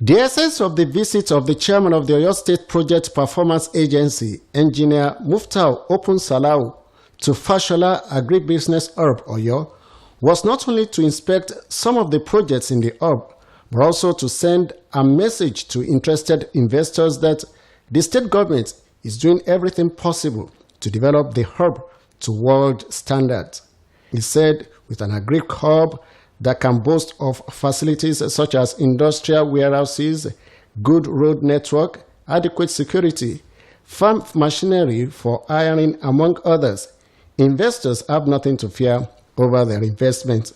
The essence of the visit of the chairman of the Oyo State Project Performance Agency, Engineer Muftau Salawu, to Fashola Agribusiness Hub Oyo was not only to inspect some of the projects in the hub, but also to send a message to interested investors that the state government is doing everything possible to develop the hub to world standards. He said with an agri-hub that can boast of facilities such as industrial warehouses, good road network, adequate security, farm machinery for ironing, among others, investors have nothing to fear over their investment.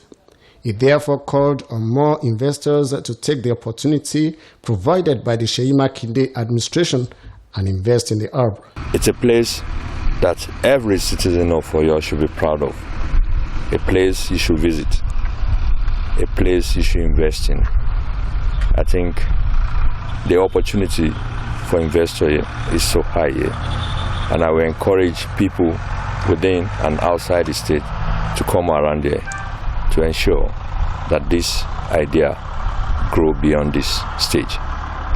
He therefore called on more investors to take the opportunity provided by the Seyi Makinde administration and invest in the hub. It's a place that every citizen of Oyo should be proud of, a place you should visit, a place you should invest in. I think the opportunity for investor here is so high here, and I will encourage people within and outside the state to come around here to ensure that this idea grow beyond this stage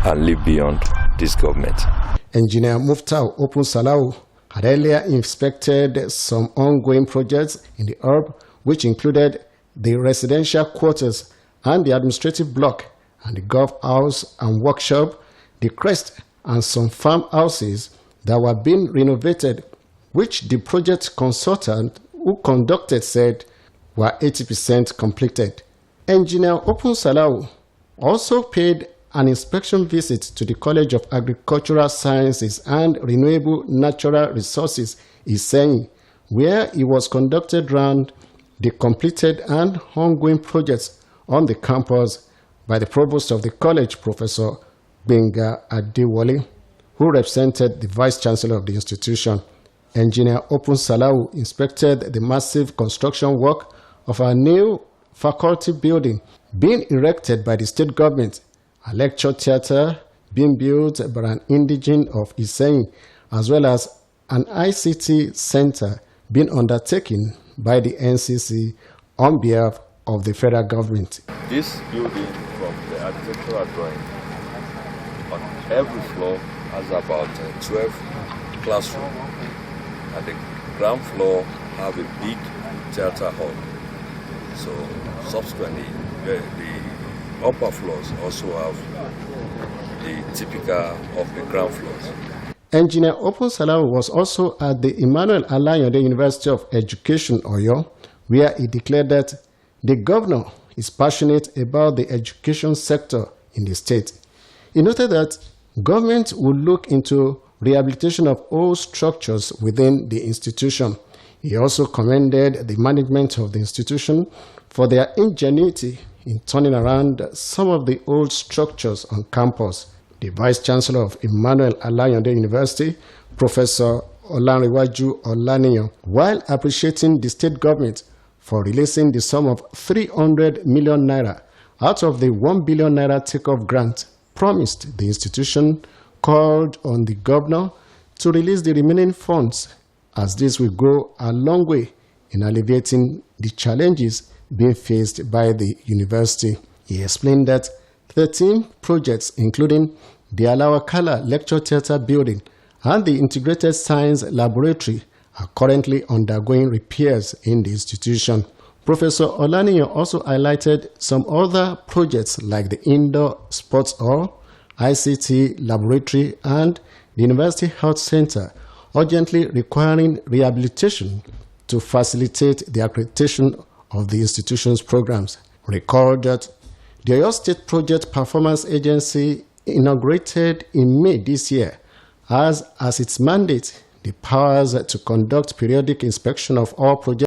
and live beyond this government. Engineer Muftau Salawu had earlier inspected some ongoing projects in the hub, which included the residential quarters and the administrative block and the golf house and workshop, the crest and some farmhouses that were being renovated, which the project consultant who conducted said were 80% completed. Engineer Salawu also paid an inspection visit to the College of Agricultural Sciences and Renewable Natural Resources, Iseyin, where he was conducted round the completed and ongoing projects on the campus by the provost of the college, Professor Engr Adewale, who represented the vice chancellor of the institution. Engineer Salawu inspected the massive construction work of a new faculty building being erected by the state government, a lecture theatre being built by an indigene of Iseyin, as well as an ICT center being undertaken by the NCC on behalf of the federal government. This building, from the architectural drawing, on every floor has about 12 classrooms, and the ground floor have a big theatre hall. So subsequently, the upper floors also have the typical of the ground floors. Engineer Salawu was also at the Emmanuel Alayande University of Education, Oyo, where he declared that the governor is passionate about the education sector in the state. He noted that government will look into rehabilitation of old structures within the institution. He also commended the management of the institution for their ingenuity in turning around some of the old structures on campus. The Vice Chancellor of Emmanuel Alayande University, Professor Olanrewaju Olaniyan, while appreciating the state government for releasing the sum of 300 million naira out of the 1 billion naira takeoff grant promised the institution, called on the governor to release the remaining funds, as this will go a long way in alleviating the challenges being faced by the university. He explained that 13 projects, including the Alawakala Lecture Theatre building and the Integrated Science Laboratory, are currently undergoing repairs in the institution. Professor Olaniyan also highlighted some other projects like the Indoor Sports Hall, ICT Laboratory, and the University Health Center, urgently requiring rehabilitation to facilitate the accreditation of the institution's programs. Recall that the Oyo State Project Performance Agency, inaugurated in May this year, has as its mandate the powers to conduct periodic inspection of all projects